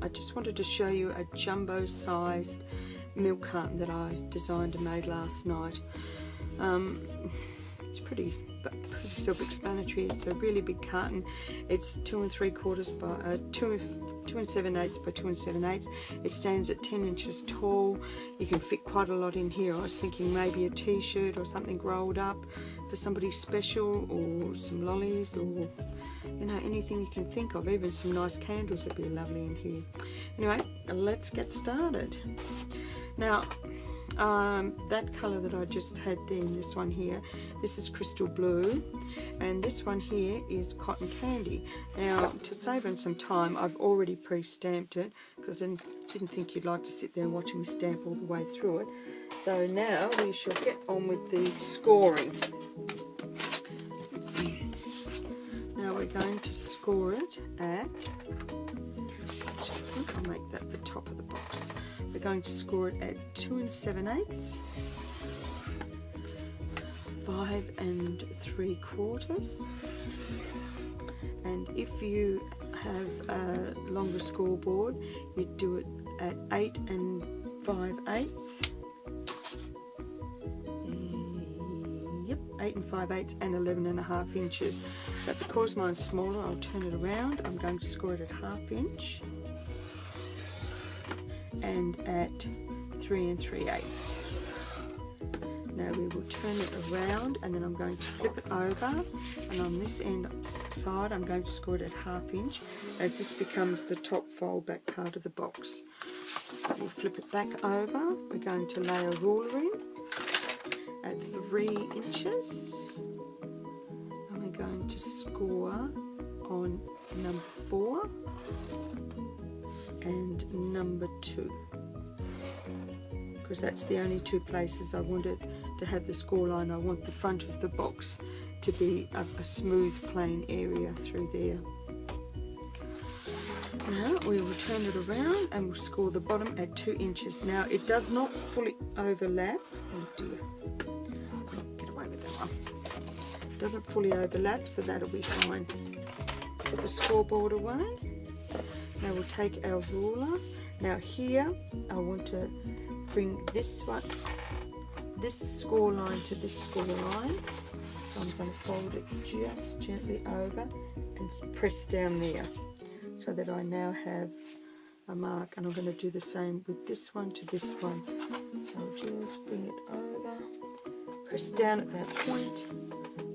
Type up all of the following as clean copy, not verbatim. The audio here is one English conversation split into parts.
just wanted to show you a jumbo sized milk carton that I designed and made last night. It's pretty self-explanatory. It's a really big carton. It's 2 3/4 by 2 7/8 by 2 7/8. It stands at 10 inches tall. You can fit quite a lot in here. I was thinking maybe a t-shirt or something rolled up for somebody special, or some lollies, or you know, anything you can think of. Even some nice candles would be lovely in here. Anyway, let's get started. Now, that colour that I just had there, this one here, this is crystal blue, and this one here is cotton candy. Now, to save on some time, I've already pre-stamped it because I didn't think you'd like to sit there and watch me stamp all the way through it. So now we shall get on with the scoring. Now we're going to score it at, I think I'll make that the top of the box. We're going to score it at 2 7/8, 5 3/4, and if you have a longer scoreboard, you'd do it at 8 5/8. Yep, 8 5/8 and 11.5 inches. But because mine's smaller, I'll turn it around. I'm going to score it at 1/2 inch. And at 3 3/8. Now we will turn it around, and then I'm going to flip it over, and on this side I'm going to score it at 1/2 inch as this becomes the top fold back part of the box. We'll flip it back over. We're going to lay a ruler in at 3 inches, and we're going to score on number 4 and number 2, because that's the only 2 places I wanted to have the score line. I want the front of the box to be a smooth plain area through there. Now we will turn it around and we'll score the bottom at 2 inches. Now it does not fully overlap. Oh dear, get away with that one. It doesn't fully overlap, so that'll be fine. Put the scoreboard away. Now we'll take our ruler. Now here I want to bring this score line to this score line. So I'm going to fold it just gently over and press down there so that I now have a mark. And I'm going to do the same with this one to this one. So I'll just bring it over, press down at that point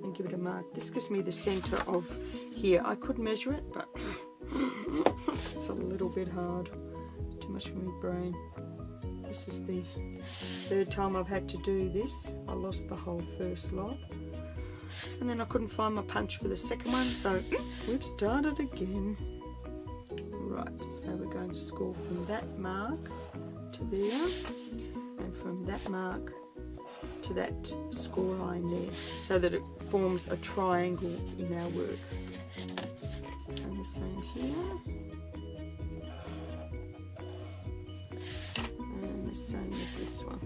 and give it a mark. This gives me the centre of here. I could measure it, but it's a little bit hard, too much for my brain. This is the 3rd time I've had to do this. I lost the whole first lot, and then I couldn't find my punch for the second one, so we've started again. Right, so we're going to score from that mark to there, and from that mark to that score line there, so that it forms a triangle in our work. And the same here, and the same with this one.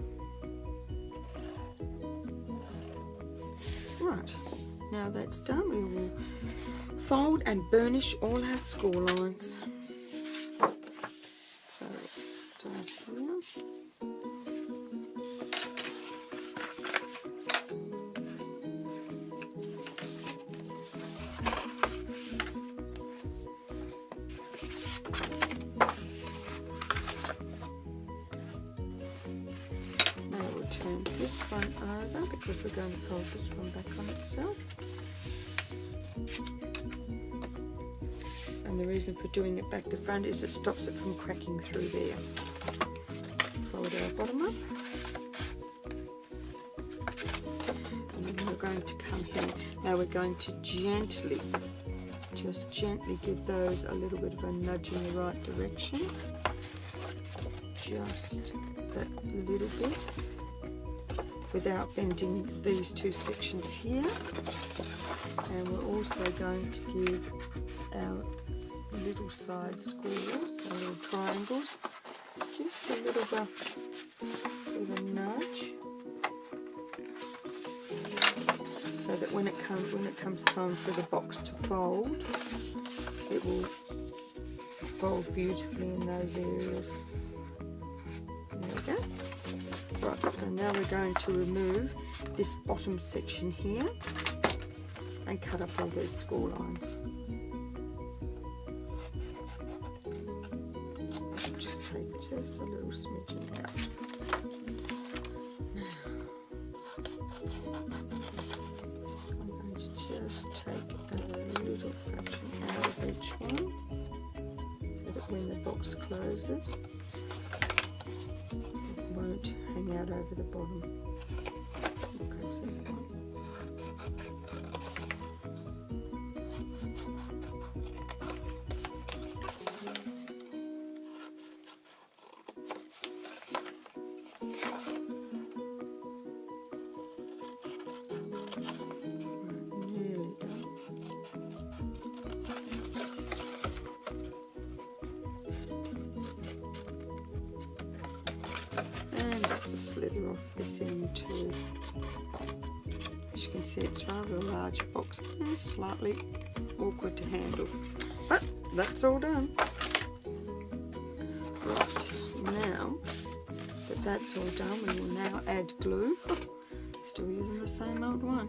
Right, now that's done, we will fold and burnish all our score lines. So let's start here. Turn this one over because we're going to fold this one back on itself. And the reason for doing it back to front is it stops it from cracking through there. Fold our bottom up. And then we're going to come here. Now we're going to just gently give those a little bit of a nudge in the right direction. Just that little bit, without bending these 2 sections here. And we're also going to give our little side scores, our little triangles, just a little bit of a nudge, so that when it comes time for the box to fold, it will fold beautifully in those areas. There we go. Right, so now we're going to remove this bottom section here and cut up all these score lines. I'll just take just a little smidgen out. I'm going to just take a little fraction out of each one so that when the box closes it won't hang out over the bottom. Okay, so that one. Nearly done. And just to slither off this end too. As you can see, it's rather a large box and slightly awkward to handle, but that's all done. Right, now that that's all done, we will now add glue. Still using the same old one.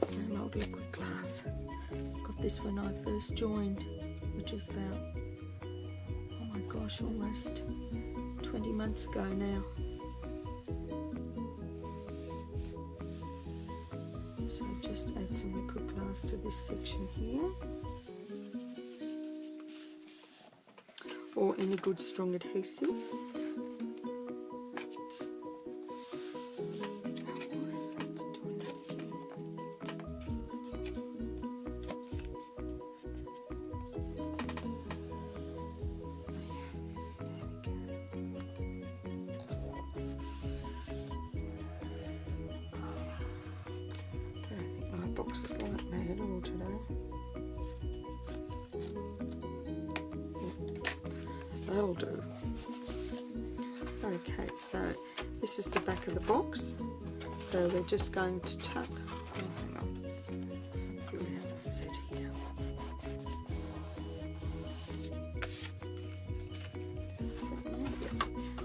Same old liquid glass. Got this when I first joined, which was about, oh my gosh, almost 20 months ago now. So just add some liquid glass to this section here. Or any good strong adhesive. Boxes like me at all today. That'll do. Okay, so this is the back of the box. So we're just going to tuck. Oh, hang on. Glue hasn't set here.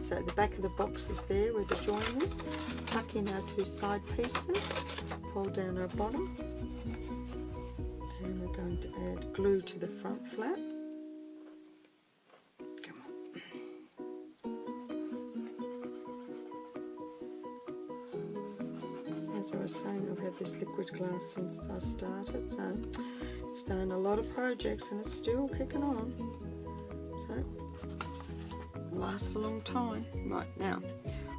So the back of the box is there where the join is. Tuck in our two side pieces. Fold down our bottom, and we're going to add glue to the front flap. Come on. As I was saying, I've had this liquid glass since I started, so it's done a lot of projects and it's still kicking on. So it lasts a long time. Right, now,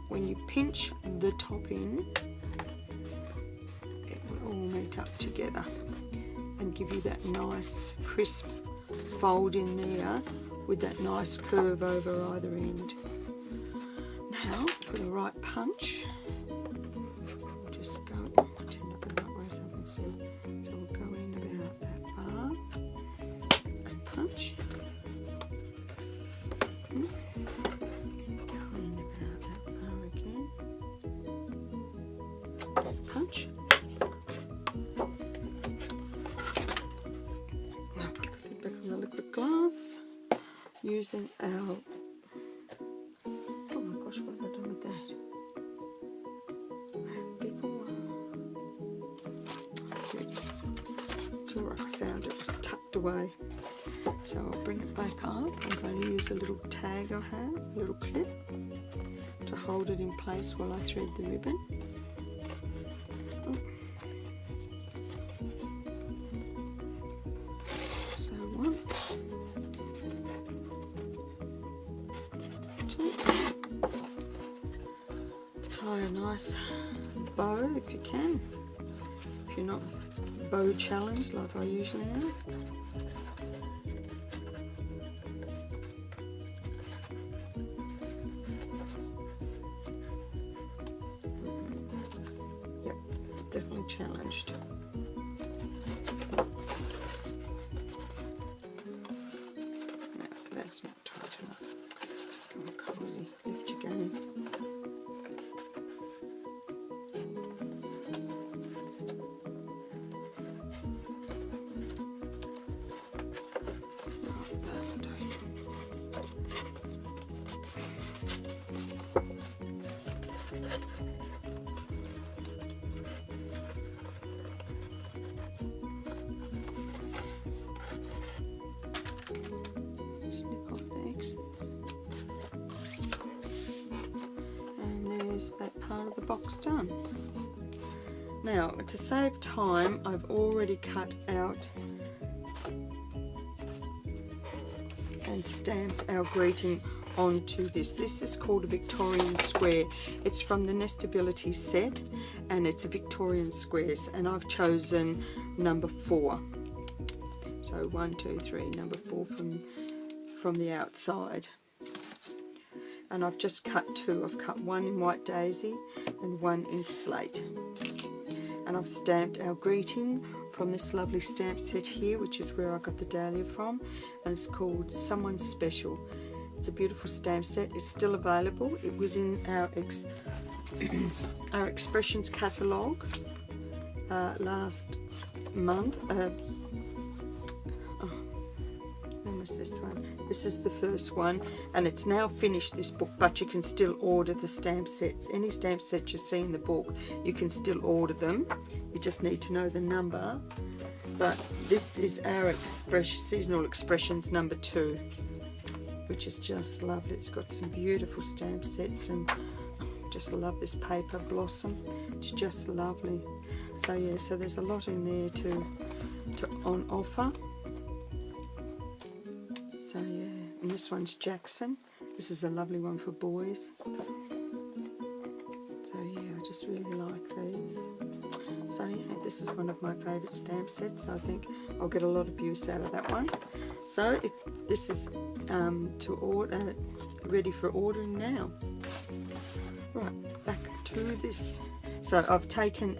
when you pinch the top in, all meet up together and give you that nice crisp fold in there with that nice curve over either end. Now for the right punch, we'll just go, turn it the right way so I can see. So we'll go in about that far and punch. Go in about that far again. Punch. Glass using our, oh my gosh, what have I done with that? Before, it's alright, I found it was tucked away. So I'll bring it back up. I'm going to use a little tag I have, a little clip, to hold it in place while I thread the ribbon. So one. Tie a nice bow if you can, if you're not bow challenged like I usually am. Yep, definitely challenged. No, that's not tight enough. Come on, cozy, lift your game. that part of the box done. Now, to save time, I've already cut out and stamped our greeting onto this. This is called a Victorian square. It's from the Nestability set, and it's a Victorian squares, and I've chosen number 4. So 1, 2, 3, number 4 from the outside. And I've just cut 2. I've cut 1 in White Daisy and 1 in Slate. And I've stamped our greeting from this lovely stamp set here, which is where I got the dahlia from, and it's called Someone Special. It's a beautiful stamp set. It's still available. It was in our our Expressions catalogue last month. When was this one? This is the first one, and it's now finished, this book, but you can still order the stamp sets. Any stamp set you see in the book, you can still order them. You just need to know the number. But this is our Seasonal Expressions number 2, which is just lovely. It's got some beautiful stamp sets, and just love this paper blossom. It's just lovely. So yeah, so there's a lot in there to on offer. So yeah, and this one's Jackson. This is a lovely one for boys. So yeah, I just really like these. So yeah, this is one of my favourite stamp sets. So I think I'll get a lot of use out of that one. So if this is to order, ready for ordering now. Right, back to this. So I've taken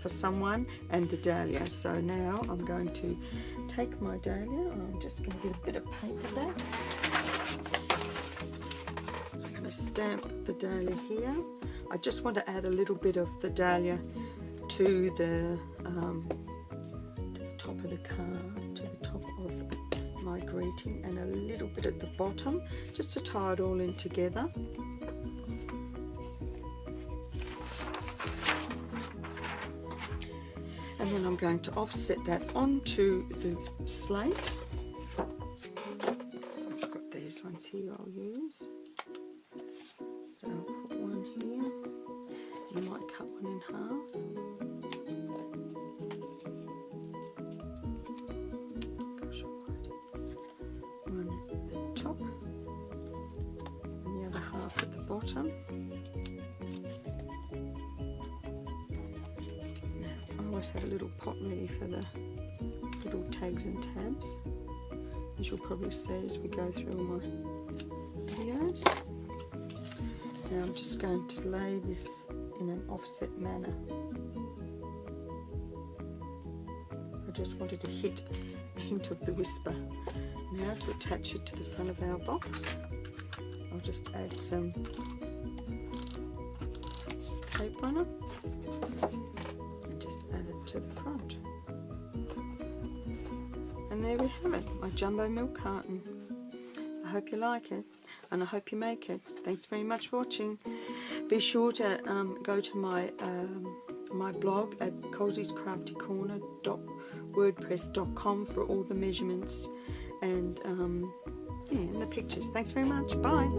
For Someone and the dahlia. So now I'm going to take my dahlia. I'm just going to get a bit of paper back. I'm going to stamp the dahlia here. I just want to add a little bit of the dahlia to the top of the card, to the top of my greeting, and a little bit at the bottom, just to tie it all in together. And then I'm going to offset that onto the slate. I've got these ones here I'll use. So I'll put one here. You might cut one in half. Gosh almighty. One at the top and the other half at the bottom. Have a little pot ready for the little tags and tabs, as you'll probably see as we go through all my videos. Now I'm just going to lay this in an offset manner. I just wanted to hit a hint of the whisper. Now to attach it to the front of our box, I'll just add some tape on it. To the front, and there we have it, my jumbo milk carton. I hope you like it, and I hope you make it. Thanks very much for watching. Be sure to go to my my blog at colsiescraftycorner.wordpress.com for all the measurements and yeah, and the pictures. Thanks very much. Bye.